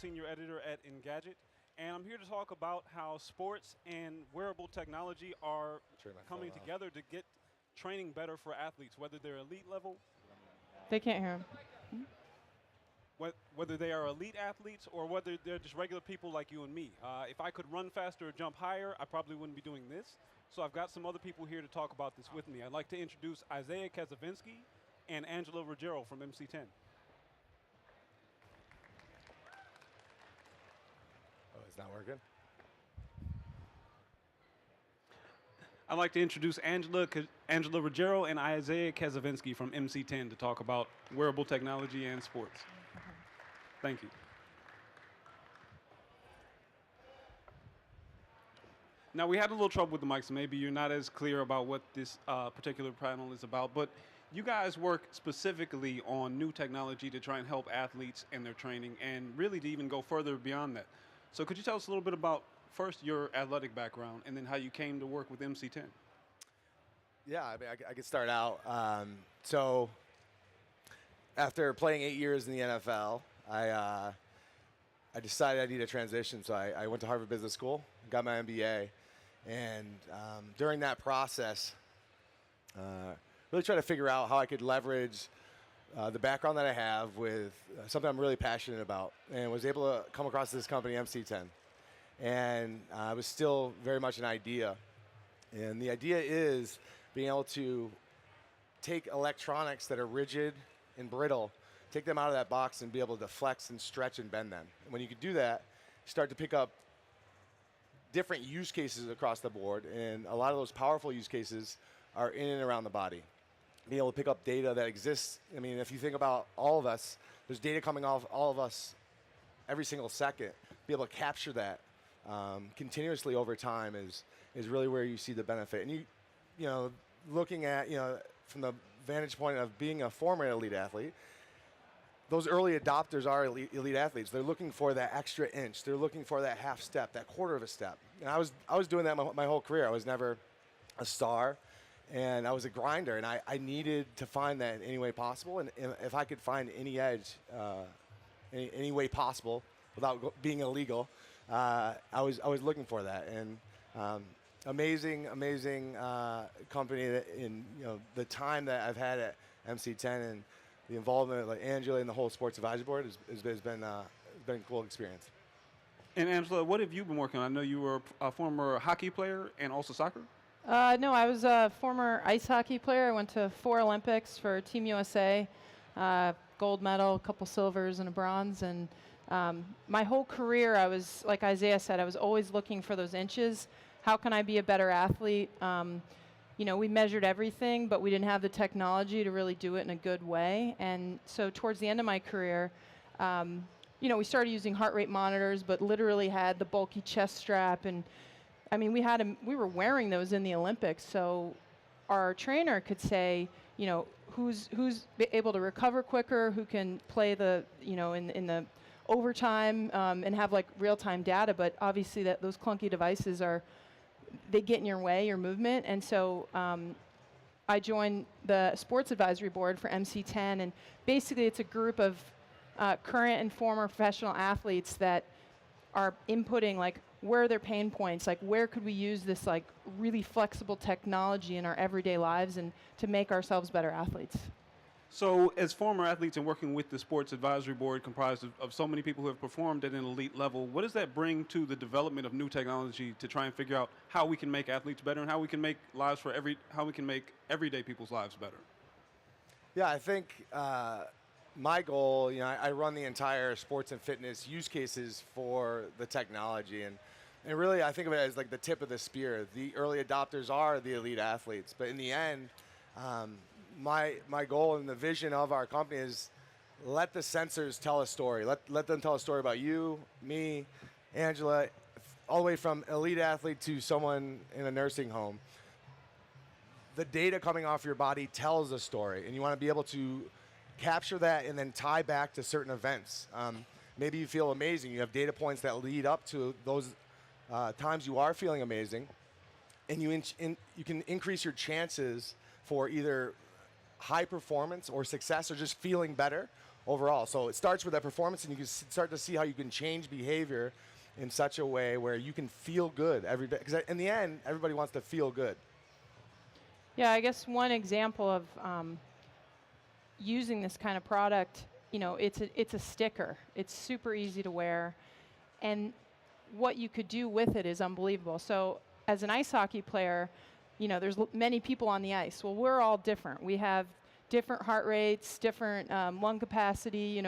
senior editor at Engadget, and I'm here to talk about how sports and wearable technology are Turn my coming phone off. together to get training better for athletes, whether they're elite level, They can't hear him. whether they are elite athletes or whether they're just regular people like you and me. If I could run faster or jump higher, I probably wouldn't be doing this. So I've got some other people here to talk about this with me. I'd like to introduce Isaiah Kazavinsky and Angela Ruggiero from MC10. Oh, it's not working? I'd like to introduce Angela Ruggiero and Isaiah Kazavinsky from MC10 to talk about wearable technology and sports. Thank you. Now, we had a little trouble with the mic, so maybe you're not as clear about what this particular panel is about, but you guys work specifically on new technology to try and help athletes in their training and really to even go further beyond that. So could you tell us a little bit about, first, your athletic background and then how you came to work with MC10? Yeah, I mean, I could start out. So after playing 8 years in the NFL, I decided I needed a transition. So I went to Harvard Business School, got my MBA. And during that process, really try to figure out how I could leverage the background that I have with something I'm really passionate about, and was able to come across this company, MC10. And it was still very much an idea. And the idea is being able to take electronics that are rigid and brittle, take them out of that box and be able to flex and stretch and bend them. And when you can do that, you start to pick up different use cases across the board, and a lot of those powerful use cases are in and around the body. Being able to pick up data that exists. I mean, if you think about all of us, there's data coming off all of us every single second. Be able to capture that continuously over time is really where you see the benefit. And you know, looking at, from the vantage point of being a former elite athlete, those early adopters are elite athletes. They're looking for that extra inch. They're looking for that half step, that quarter of a step. And I was doing that my whole career. I was never a star, and I was a grinder, and I needed to find that in any way possible. And if I could find any edge, any way possible without being illegal, I was looking for that. And amazing company that in the time that I've had at MC10 and the involvement like Angela and the whole sports advisory board has been a cool experience. And Angela, what have you been working on? I know you were a former hockey player and also soccer. No, I was a former ice hockey player. I went to 4 Olympics for Team USA, gold medal, a couple silvers and a bronze. And my whole career, I was, like Isaiah said, I was always looking for those inches. How can I be a better athlete? We measured everything, but we didn't have the technology to really do it in a good way. And so towards the end of my career, we started using heart rate monitors, but literally had the bulky chest strap. And I mean, we were wearing those in the Olympics. So our trainer could say, who's able to recover quicker, who can play the, in the overtime and have like real-time data. But obviously those clunky devices they get in your way, your movement. And so I joined the sports advisory board for MC10, and basically it's a group of current and former professional athletes that are inputting like where are their pain points, like where could we use this like really flexible technology in our everyday lives and to make ourselves better athletes. So as former athletes and working with the sports advisory board comprised of so many people who have performed at an elite level, what does that bring to the development of new technology to try and figure out how we can make athletes better and how we can make everyday people's lives better? Yeah, I think my goal, I run the entire sports and fitness use cases for the technology, and really I think of it as like the tip of the spear. The early adopters are the elite athletes, but in the end, my goal and the vision of our company is let the sensors tell a story. Let them tell a story about you, me, Angela, all the way from elite athlete to someone in a nursing home. The data coming off your body tells a story, and you want to be able to capture that and then tie back to certain events. Maybe you feel amazing. You have data points that lead up to those times you are feeling amazing, and you can increase your chances for either high performance or success or just feeling better, overall. So it starts with that performance, and you can start to see how you can change behavior in such a way where you can feel good every day. Because in the end, everybody wants to feel good. Yeah, I guess one example of using this kind of product, it's a sticker. It's super easy to wear, and what you could do with it is unbelievable. So as an ice hockey player, there's many people on the ice. Well, we're all different. We have different heart rates, different lung capacity.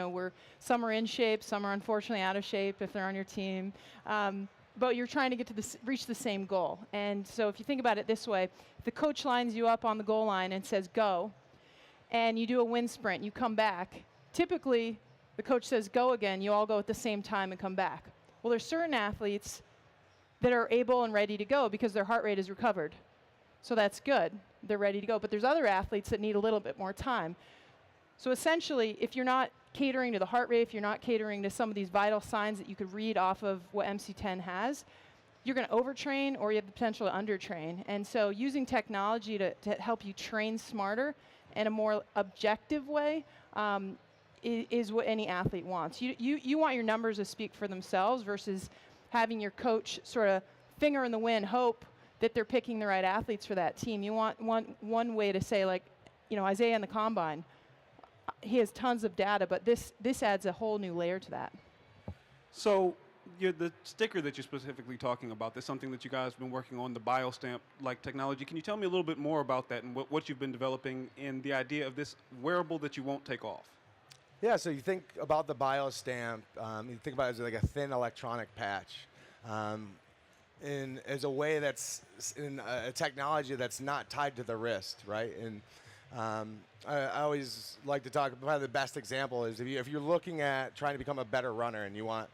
Some are in shape, some are unfortunately out of shape if they're on your team. But you're trying to get to reach the same goal. And so if you think about it this way, if the coach lines you up on the goal line and says go, and you do a wind sprint, you come back, typically the coach says go again, you all go at the same time and come back. Well, there's certain athletes that are able and ready to go because their heart rate is recovered. So that's good. They're ready to go. But there's other athletes that need a little bit more time. So essentially, if you're not catering to the heart rate, if you're not catering to some of these vital signs that you could read off of what MC10 has, you're going to overtrain or you have the potential to undertrain. And so using technology to help you train smarter in a more objective way is what any athlete wants. You want your numbers to speak for themselves versus having your coach sort of finger in the wind, hope that they're picking the right athletes for that team. You want one way to say, like, Isaiah in the combine, he has tons of data, but this adds a whole new layer to that. So the sticker that you're specifically talking about, that's something that you guys have been working on, the biostamp-like technology. Can you tell me a little bit more about that and what you've been developing and the idea of this wearable that you won't take off? Yeah, so you think about the biostamp, you think about it as like a thin electronic patch. As a way that's in a technology that's not tied to the wrist, right? And I always like to talk, probably the best example is if you're looking at trying to become a better runner and you want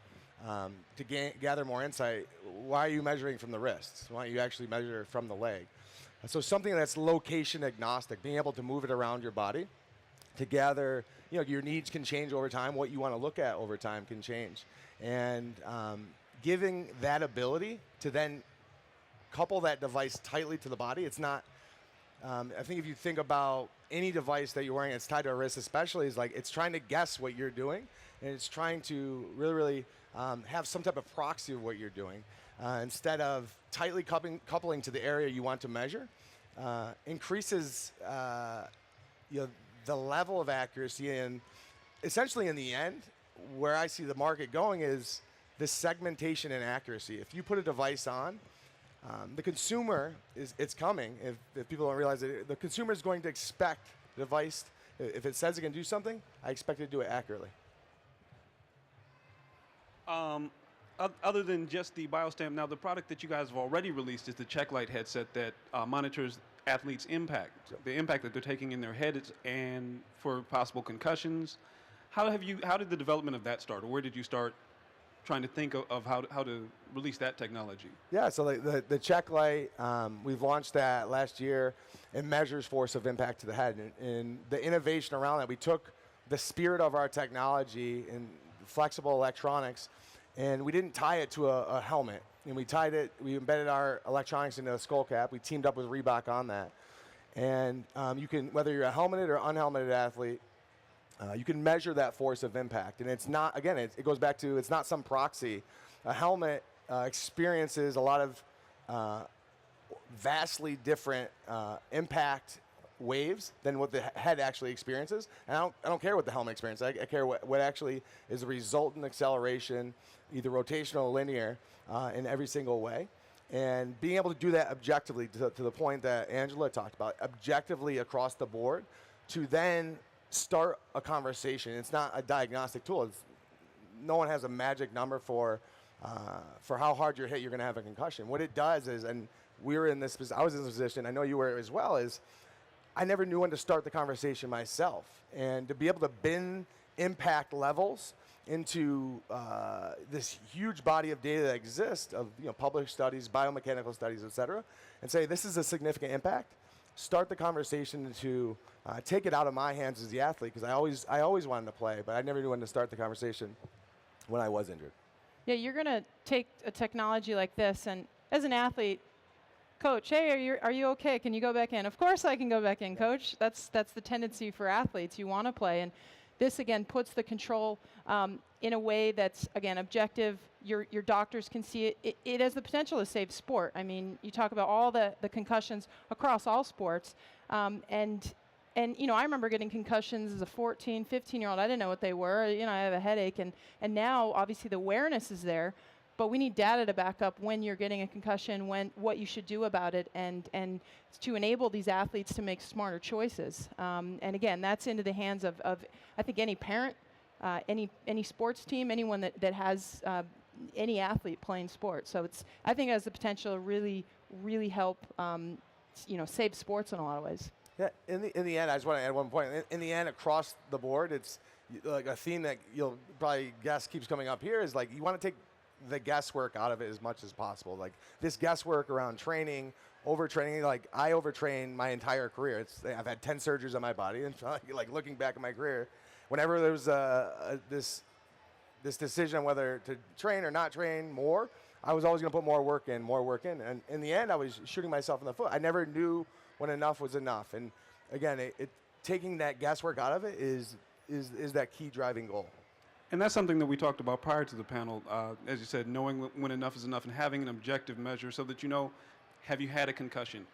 to gather more insight, why are you measuring from the wrist? Why don't you actually measure from the leg? So something that's location agnostic, being able to move it around your body to gather, your needs can change over time, what you want to look at over time can change. And giving that ability to then couple that device tightly to the body, it's not, I think if you think about any device that you're wearing that's tied to a wrist especially, is like it's trying to guess what you're doing, and it's trying to really have some type of proxy of what you're doing. Instead of tightly coupling to the area you want to measure, increases the level of accuracy. And essentially in the end, where I see the market going is this segmentation and accuracy. If you put a device on, the consumer it's coming. If people don't realize it, the consumer is going to expect the device. If it says it can do something, I expect it to do it accurately. Other than just the biostamp, now the product that you guys have already released is the CheckLight headset that monitors athletes' impact, the impact that they're taking in their heads and for possible concussions. How did the development of that start, or where did you start trying to think of how to release that technology? Yeah, so the CheckLight, we've launched that last year. It measures force of impact to the head. And the innovation around that, we took the spirit of our technology and flexible electronics, and we didn't tie it to a helmet. And we embedded our electronics into a skull cap. We teamed up with Reebok on that. And you can, whether you're a helmeted or unhelmeted athlete, you can measure that force of impact. And it's not, again, it goes back to, it's not some proxy. A helmet experiences a lot of vastly different impact waves than what the head actually experiences. And I don't care what the helmet experiences. I care what actually is the resultant acceleration, either rotational or linear, in every single way. And being able to do that objectively to the point that Angela talked about, objectively across the board, to then start a conversation. It's not a diagnostic tool. No one has a magic number for how hard you're hit, you're going to have a concussion. What it does is, and I was in this position, I know you were as well, is I never knew when to start the conversation myself. And to be able to bin impact levels into this huge body of data that exists of published studies, biomechanical studies, et cetera, and say this is a significant impact, start the conversation to take it out of my hands as the athlete, because I always wanted to play, but I never knew when to start the conversation when I was injured. Yeah, you're going to take a technology like this, and as an athlete, coach, hey, are you okay? Can you go back in? Of course I can go back in, coach. That's the tendency for athletes. You want to play. And this again puts the control in a way that's, again, objective. Your doctors can see it. It has the potential to save sport. I mean, you talk about all the concussions across all sports. And you know, I remember getting concussions as a 14, 15-year-old. I didn't know what they were. You know, I have a headache. And now, obviously, the awareness is there. But we need data to back up when you're getting a concussion, what you should do about it, and to enable these athletes to make smarter choices. And again, that's into the hands of I think any parent, any sports team, anyone that has any athlete playing sports. So I think it has the potential to really, really help you know, save sports in a lot of ways. Yeah, in the end, I just want to add one point. In the end, across the board, it's like a theme that you'll probably guess keeps coming up here is like you want to take the guesswork out of it as much as possible. Like this guesswork around training, overtraining. Like I overtrain my entire career. I've had 10 surgeries on my body, and like looking back at my career, whenever there was this decision on whether to train or not train more, I was always going to put more work in. And in the end, I was shooting myself in the foot. I never knew when enough was enough. And again, taking that guesswork out of it is that key driving goal. And that's something that we talked about prior to the panel. As you said, knowing when enough is enough and having an objective measure so that you know, have you had a concussion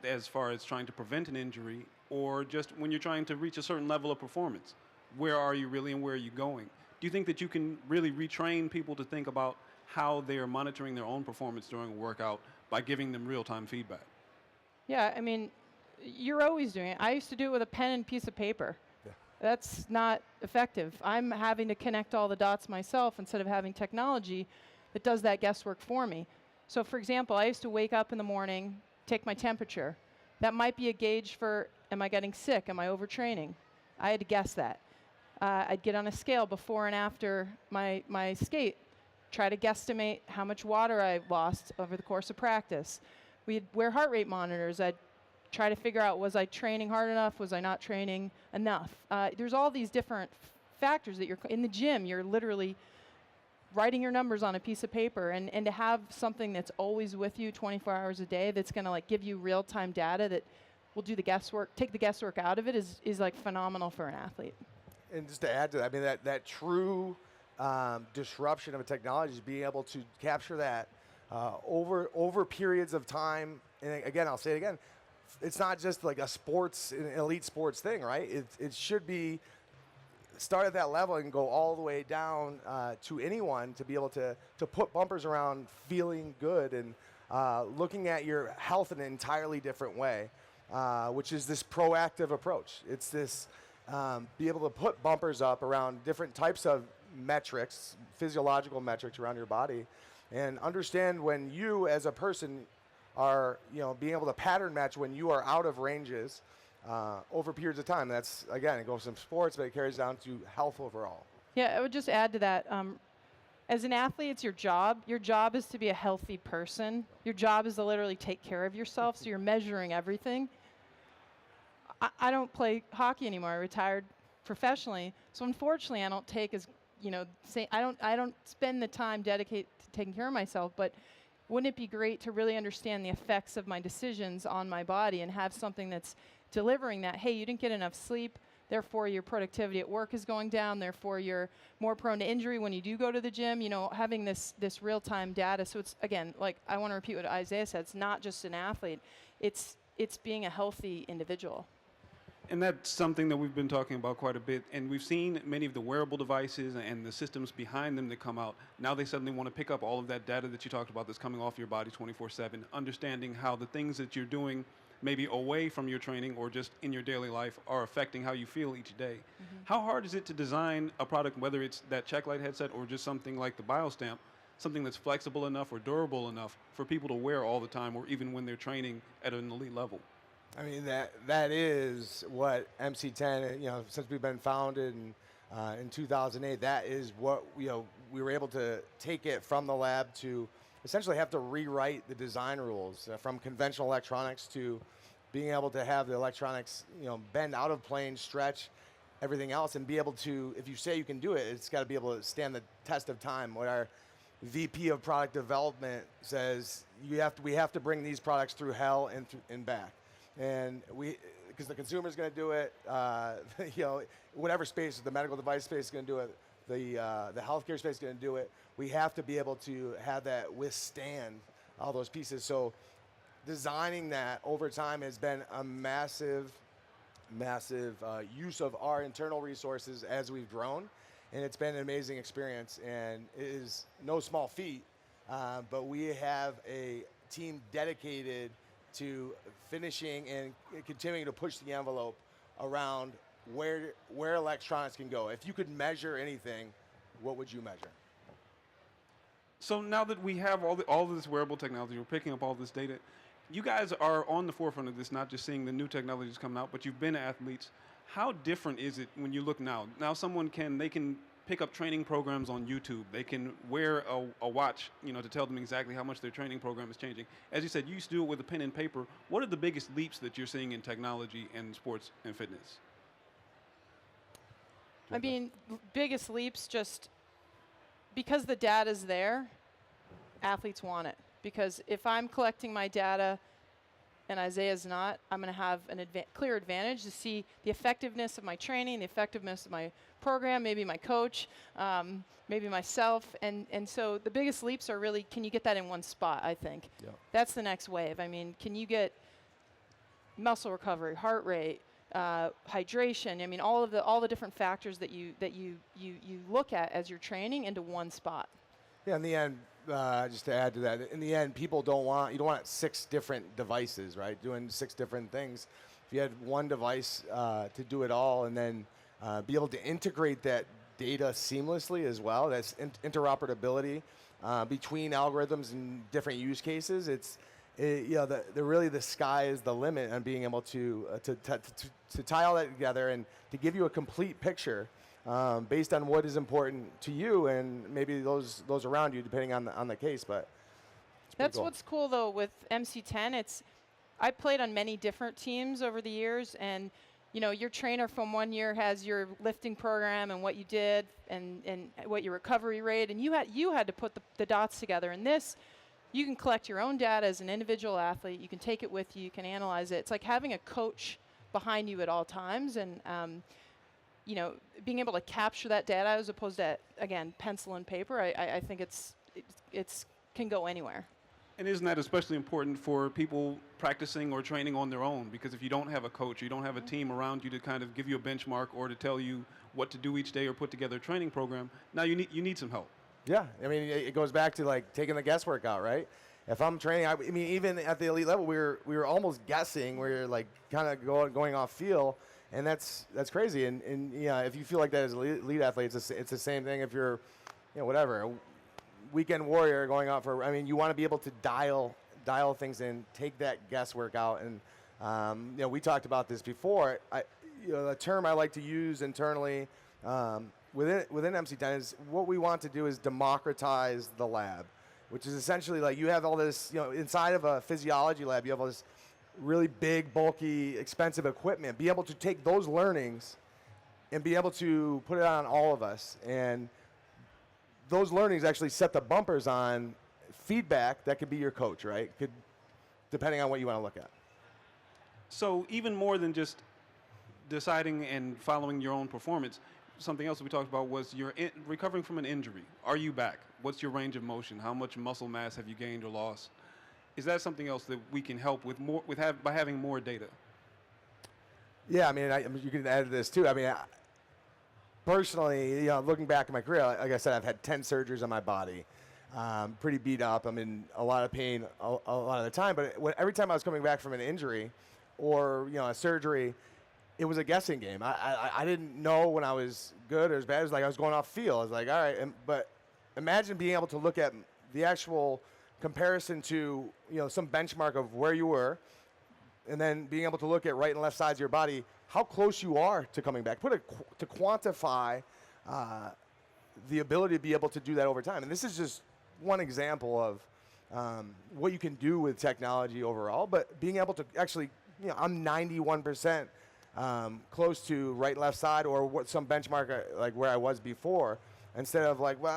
as far as trying to prevent an injury, or just when you're trying to reach a certain level of performance, where are you really and where are you going? Do you think that you can really retrain people to think about how they are monitoring their own performance during a workout by giving them real-time feedback? Yeah, I mean, you're always doing it. I used to do it with a pen and piece of paper. That's not effective. I'm having to connect all the dots myself instead of having technology that does that guesswork for me. So for example, I used to wake up in the morning, take my temperature. That might be a gauge for, am I getting sick? Am I overtraining? I had to guess that. I'd get on a scale before and after my skate, try to guesstimate how much water I lost over the course of practice. We'd wear heart rate monitors. I'd try to figure out, was I training hard enough? Was I not training enough? There's all these different factors that you're in the gym. You're literally writing your numbers on a piece of paper, and to have something that's always with you 24 hours a day that's going to like give you real-time data that will do the guesswork, take the guesswork out of it is like phenomenal for an athlete. And just to add to that, I mean that true disruption of a technology is being able to capture that over periods of time. And again, I'll say it again. It's not just like an elite sports thing, right? It should be start at that level and go all the way down to anyone to be able to put bumpers around feeling good and looking at your health in an entirely different way, which is this proactive approach. It's this be able to put bumpers up around different types of metrics, physiological metrics around your body, and understand when you as a person are, being able to pattern match when you are out of ranges over periods of time. That's, again, it goes from sports, but it carries down to health overall. Yeah, I would just add to that. As an athlete, it's your job. Your job is to be a healthy person. Your job is to literally take care of yourself, so you're measuring everything. I don't play hockey anymore. I retired professionally, so unfortunately, I don't take as, I don't spend the time dedicated to taking care of myself, but wouldn't it be great to really understand the effects of my decisions on my body and have something that's delivering that, hey, you didn't get enough sleep, therefore your productivity at work is going down, therefore you're more prone to injury when you do go to the gym, having this real-time data. So it's, again, like I want to repeat what Isaiah said, it's not just an athlete, it's being a healthy individual. And that's something that we've been talking about quite a bit, and we've seen many of the wearable devices and the systems behind them that come out. Now they suddenly want to pick up all of that data that you talked about that's coming off your body 24/7, understanding how the things that you're doing maybe away from your training or just in your daily life are affecting how you feel each day. Mm-hmm. How hard is it to design a product, whether it's that check light headset or just something like the BioStamp, something that's flexible enough or durable enough for people to wear all the time or even when they're training at an elite level? I mean, that is what MC10, since we've been founded in 2008, that is what, we were able to take it from the lab to essentially have to rewrite the design rules from conventional electronics to being able to have the electronics, bend out of plane, stretch, everything else, and be able to, if you say you can do it, it's got to be able to stand the test of time. What our VP of product development says, we have to bring these products through hell and back. And because the consumer's going to do it, whatever space, the medical device space is going to do it, the healthcare space is going to do it. We have to be able to have that withstand all those pieces. So designing that over time has been a massive use of our internal resources as we've grown, and it's been an amazing experience, and it is no small feat, but we have a team dedicated to finishing and continuing to push the envelope around where electronics can go. If you could measure anything, what would you measure? So now that we have all of this wearable technology, we're picking up all this data, you guys are on the forefront of this, not just seeing the new technologies coming out, but you've been athletes. How different is it when you look now? Now someone can pick up training programs on YouTube. They can wear a watch, to tell them exactly how much their training program is changing. As you said, you used to do it with a pen and paper. What are the biggest leaps that you're seeing in technology and sports and fitness? I mean, biggest leaps just because the data's there, athletes want it. Because if I'm collecting my data and Isaiah's not, I'm going to have a clear advantage to see the effectiveness of my training, the effectiveness of my program, maybe my coach, maybe myself. And so the biggest leaps are really, can you get that in one spot, I think. Yeah. That's the next wave. I mean, can you get muscle recovery, heart rate, hydration, I mean, all the different factors that you look at as you're training into one spot. Yeah, in the end, just to add to that, in the end, you don't want 6 different devices, right? Doing 6 different things. If you had one device to do it all, and then be able to integrate that data seamlessly as well, that's interoperability between algorithms and different use cases. Really the sky is the limit on being able to tie all that together and to give you a complete picture. Based on what is important to you and maybe those around you, depending on the case. But that's cool. What's cool though with MC10. I played on many different teams over the years, and your trainer from one year has your lifting program and what you did and what your recovery rate, and you had to put the dots together. And this, you can collect your own data as an individual athlete. You can take it with you. You can analyze it. It's like having a coach behind you at all times, and being able to capture that data as opposed to, again, pencil and paper, I think it's can go anywhere. And isn't that especially important for people practicing or training on their own? Because if you don't have a coach, you don't have a team around you to kind of give you a benchmark or to tell you what to do each day or put together a training program, now you need some help. Yeah, I mean, it goes back to like taking the guesswork out, right? If I'm training, I mean, even at the elite level, we were almost guessing. We were like kind of going off feel. And that's crazy. And if you feel like that as an elite athlete, it's the same thing if you're, whatever, a weekend warrior going out for, you want to be able to dial things in, take that guesswork out. And, we talked about this before. The term I like to use internally within MC10 is what we want to do is democratize the lab, which is essentially like you have all this, inside of a physiology lab, you have all this really big, bulky, expensive equipment, be able to take those learnings and be able to put it on all of us. And those learnings actually set the bumpers on feedback that could be your coach, right? Depending on what you want to look at. So even more than just deciding and following your own performance, something else that we talked about was you're recovering from an injury. Are you back? What's your range of motion? How much muscle mass have you gained or lost? Is that something else that we can help with by having more data? Yeah, you can add to this too. Personally, looking back at my career, like I said, I've had 10 surgeries on my body. Pretty beat up. I'm in a lot of pain a lot of the time. But every time I was coming back from an injury or a surgery, it was a guessing game. I didn't know when I was good or as bad. It was like I was going off feel. I was like, all right. But imagine being able to look at the actual comparison to some benchmark of where you were, and then being able to look at right and left sides of your body, how close you are to coming back. To quantify the ability to be able to do that over time. And this is just one example of what you can do with technology overall. But being able to actually, I'm 91% close to right and left side, or what some benchmark like where I was before. Instead of like, well,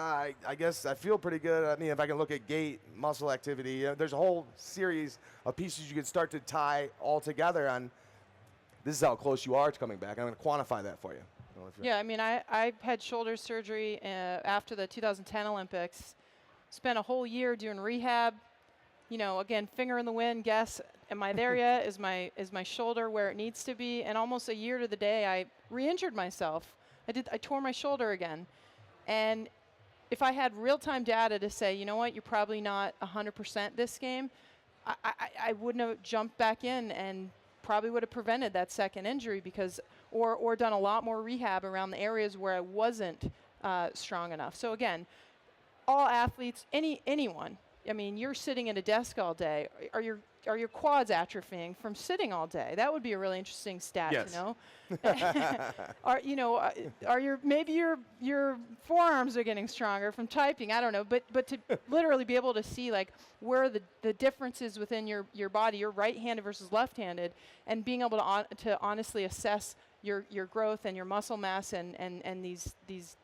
I guess I feel pretty good. If I can look at gait, muscle activity, there's a whole series of pieces you can start to tie all together on this is how close you are to coming back. I'm going to quantify that for you. I don't know if you're- Yeah, I mean, I had shoulder surgery after the 2010 Olympics. Spent a whole year doing rehab. You know, again, finger in the wind, guess, am I there yet? Is my shoulder where it needs to be? And almost a year to the day, I re-injured myself. I tore my shoulder again. And if I had real-time data to say, you know what, you're probably not 100% this game, I wouldn't have jumped back in and probably would have prevented that second injury because, or done a lot more rehab around the areas where I wasn't strong enough. So again, all athletes, anyone. I mean, you're sitting at a desk all day. Are your quads atrophying from sitting all day? That would be a really interesting stat Yes. to know. Maybe your forearms are getting stronger from typing. I don't know, but to literally be able to see like where the differences within your body, you're right-handed versus left-handed, and being able to honestly assess your growth and your muscle mass and these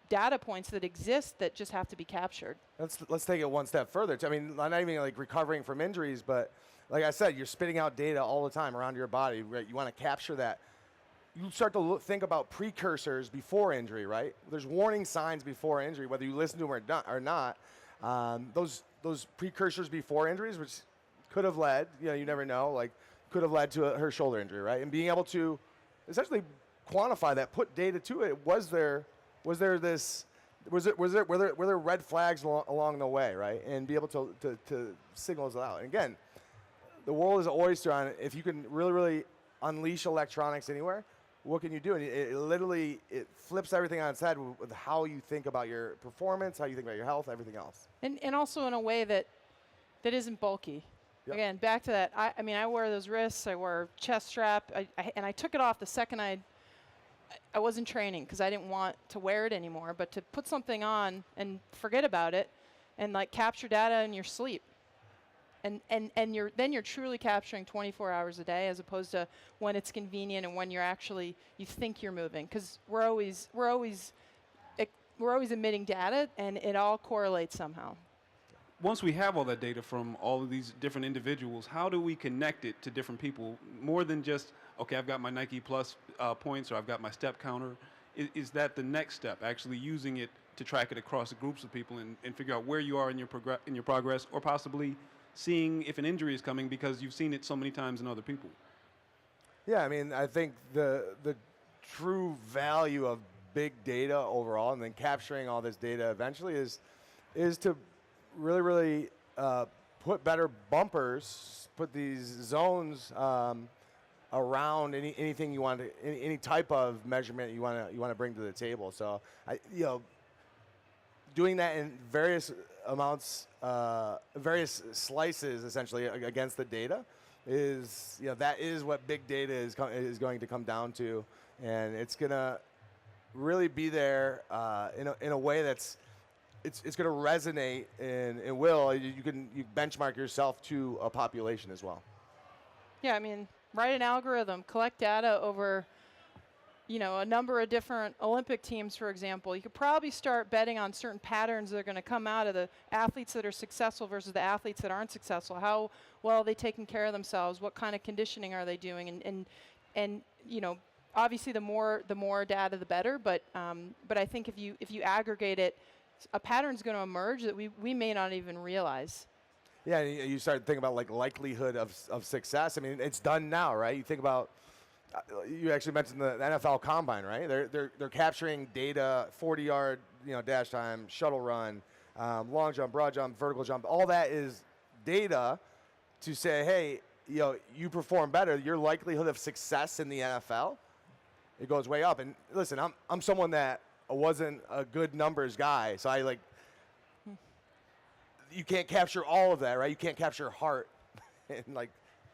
data points that exist that just have to be captured. Let's take it one step further. I mean, not even like recovering from injuries, but like I said, you're spitting out data all the time around your body, right? You want to capture that. You start to think about precursors before injury, right? There's warning signs before injury, whether you listen to them or not. Those precursors before injuries, which could have led, you never know, like could have led to her shoulder injury, right? And being able to essentially quantify that, put data to it. Were there red flags along the way, right? And be able to signal those out. And again, the world is an oyster on it. If you can really unleash electronics anywhere, what can you do? And it literally flips everything on its head with how you think about your performance, how you think about your health, everything else. And also in a way that isn't bulky. Yep. Again, back to that. I mean, I wear those wrists. I wear a chest strap. And I took it off the second I wasn't training because I didn't want to wear it anymore. But to put something on and forget about it, and like capture data in your sleep. And you're truly capturing 24 hours a day as opposed to when it's convenient and when you think you're moving, because we're always emitting data and it all correlates somehow. Once we have all that data from all of these different individuals, how do we connect it to different people more than just, okay, I've got my Nike Plus points or I've got my step counter? Is that the next step, actually using it to track it across groups of people and figure out where you are in your progress, or possibly seeing if an injury is coming because you've seen it so many times in other people? Yeah, I mean, I think the true value of big data overall, and then capturing all this data eventually, is to really put better bumpers, put these zones around anything you want to, any type of measurement you want to bring to the table. So doing that in various amounts, various slices essentially against the data that is what big data is going to come down to, and it's gonna really be there in a way that's it's going to resonate and you benchmark yourself to a population as well. Yeah, I mean, write an algorithm, collect data over a number of different Olympic teams, for example. You could probably start betting on certain patterns that are going to come out of the athletes that are successful versus the athletes that aren't successful. How well are they taking care of themselves? What kind of conditioning are they doing? And obviously the more data, the better. But I think if you aggregate it, a pattern's going to emerge that we may not even realize. Yeah, and you start thinking about like likelihood of success. I mean, it's done now, right? You think about. You actually mentioned the NFL Combine, right? They're capturing data, 40-yard dash time, shuttle run, long jump, broad jump, vertical jump. All that is data to say, hey, you perform better. Your likelihood of success in the NFL, it goes way up. And listen, I'm someone that wasn't a good numbers guy, so you can't capture all of that, right? You can't capture heart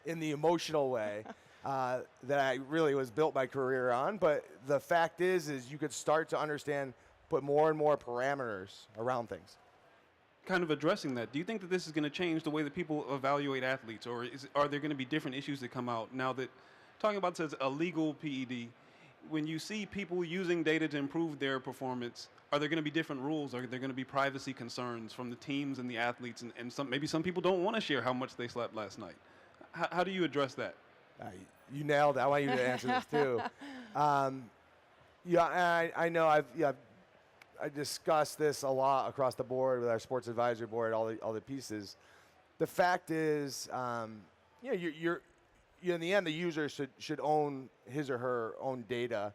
in the emotional way. That I really was built my career on, but the fact is you could start to understand, put more and more parameters around things. Kind of addressing that, do you think that this is going to change the way that people evaluate athletes, or are there going to be different issues that come out now that, talking about says a legal PED, when you see people using data to improve their performance, are there going to be different rules? Are there going to be privacy concerns from the teams and the athletes, and maybe some people don't want to share how much they slept last night? How do you address that? You nailed it. I want you to answer this too. I know I discussed this a lot across the board with our sports advisory board, all the pieces. The fact is, you're in the end, the user should own his or her own data.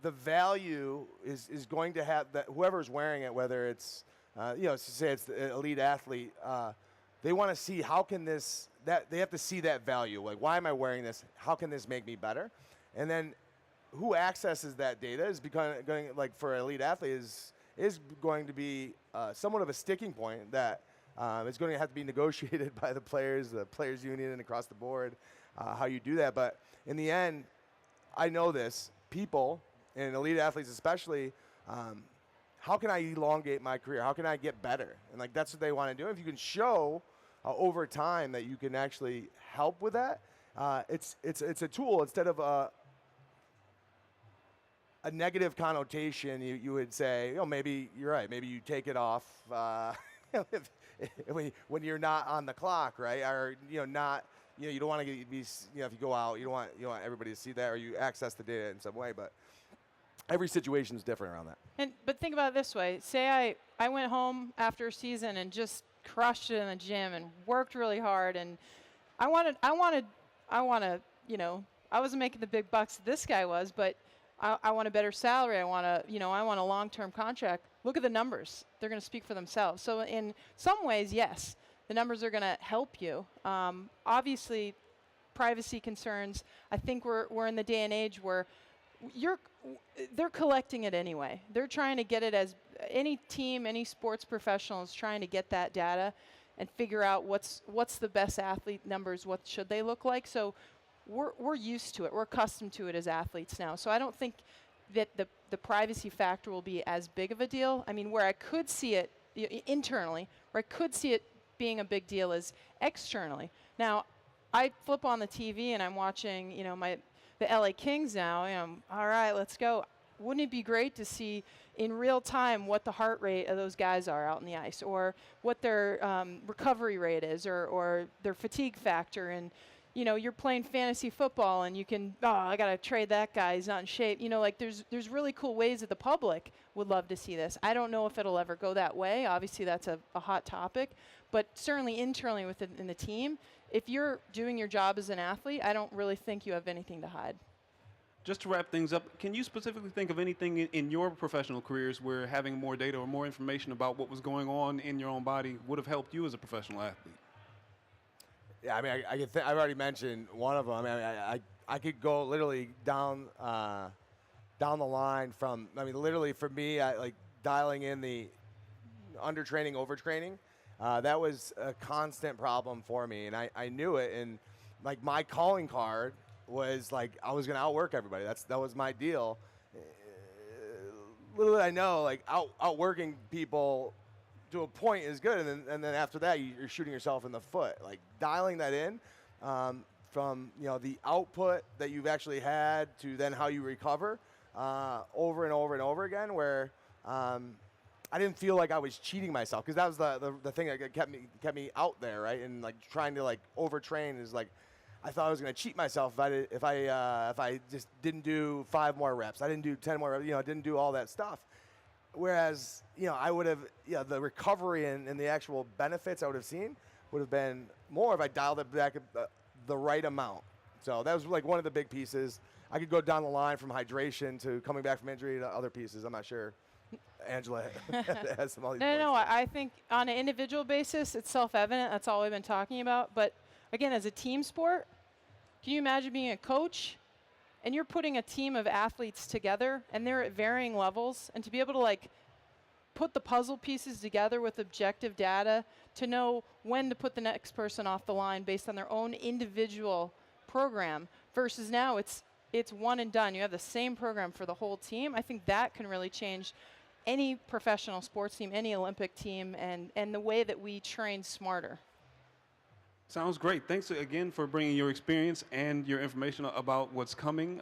The value is going to have that whoever's wearing it, whether it's say it's the elite athlete, they want to see how can they have to see that value. Like, why am I wearing this? How can this make me better? And then who accesses that data is going, like, for an elite athlete is going to be somewhat of a sticking point that is going to have to be negotiated by the players union and across the board, how you do that. But in the end, I know this, people, and elite athletes especially, how can I elongate my career? How can I get better? And like, that's what they want to do. If you can show over time that you can actually help with that, it's a tool instead of a negative connotation. You would say, maybe you're right. Maybe you take it off when you're not on the clock, right? Or not. You don't want to be. If you go out, you don't want everybody to see that, or you access the data in some way. But every situation is different around that. But think about it this way. Say I went home after a season and just crushed it in the gym and worked really hard, and I wasn't making the big bucks that this guy was, but I want a better salary. I want a long-term contract. Look at the numbers. They're going to speak for themselves. So in some ways, yes, the numbers are going to help you. Obviously, privacy concerns. I think we're in the day and age where they're collecting it anyway. They're trying to get it as any team, any sports professional is trying to get that data and figure out what's the best athlete numbers, what should they look like. So we're used to it. We're accustomed to it as athletes now. So I don't think that the privacy factor will be as big of a deal. I mean, where I could see it internally, where I could see it being a big deal is externally. Now, I flip on the TV and I'm watching, the LA Kings now. All right, let's go. Wouldn't it be great to see in real time what the heart rate of those guys are out on the ice, or what their recovery rate is, or their fatigue factor? And you're playing fantasy football and you can, I got to trade that guy, he's not in shape. There's really cool ways that the public would love to see this. I don't know if it'll ever go that way. Obviously, that's a hot topic. But certainly internally within the team, if you're doing your job as an athlete, I don't really think you have anything to hide. Just to wrap things up, can you specifically think of anything in your professional careers where having more data or more information about what was going on in your own body would have helped you as a professional athlete? Yeah, I mean, I've already mentioned one of them. I mean, I could go literally down the line from. I mean, literally for me, like dialing in the undertraining, overtraining. That was a constant problem for me, and I knew it. And like my calling card was like I was going to outwork everybody. That was my deal. Little did I know, like outworking people to a point is good, and then after that you're shooting yourself in the foot. Like dialing that in from the output that you've actually had to then how you recover over and over and over again, where I didn't feel like I was cheating myself, because that was the thing that kept me out there, right? And like trying to like overtrain is like I thought I was going to cheat myself if I just didn't do 5 more reps. I didn't do 10 more reps. Didn't do all that stuff. Whereas, I would have, the recovery and the actual benefits I would have seen would have been more if I dialed it back the right amount. So that was like one of the big pieces. I could go down the line from hydration to coming back from injury to other pieces. I'm not sure Angela has some other. No, I think on an individual basis, it's self-evident. That's all we've been talking about. But again, as a team sport, can you imagine being a coach and you're putting a team of athletes together and they're at varying levels, and to be able to like put the puzzle pieces together with objective data to know when to put the next person off the line based on their own individual program, versus now it's one and done. You have the same program for the whole team. I think that can really change any professional sports team, any Olympic team, and the way that we train smarter. Sounds great. Thanks again for bringing your experience and your information about what's coming,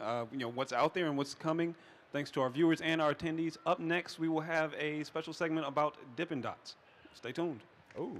what's out there and what's coming. Thanks to our viewers and our attendees. Up next, we will have a special segment about Dippin' Dots. Stay tuned. Ooh.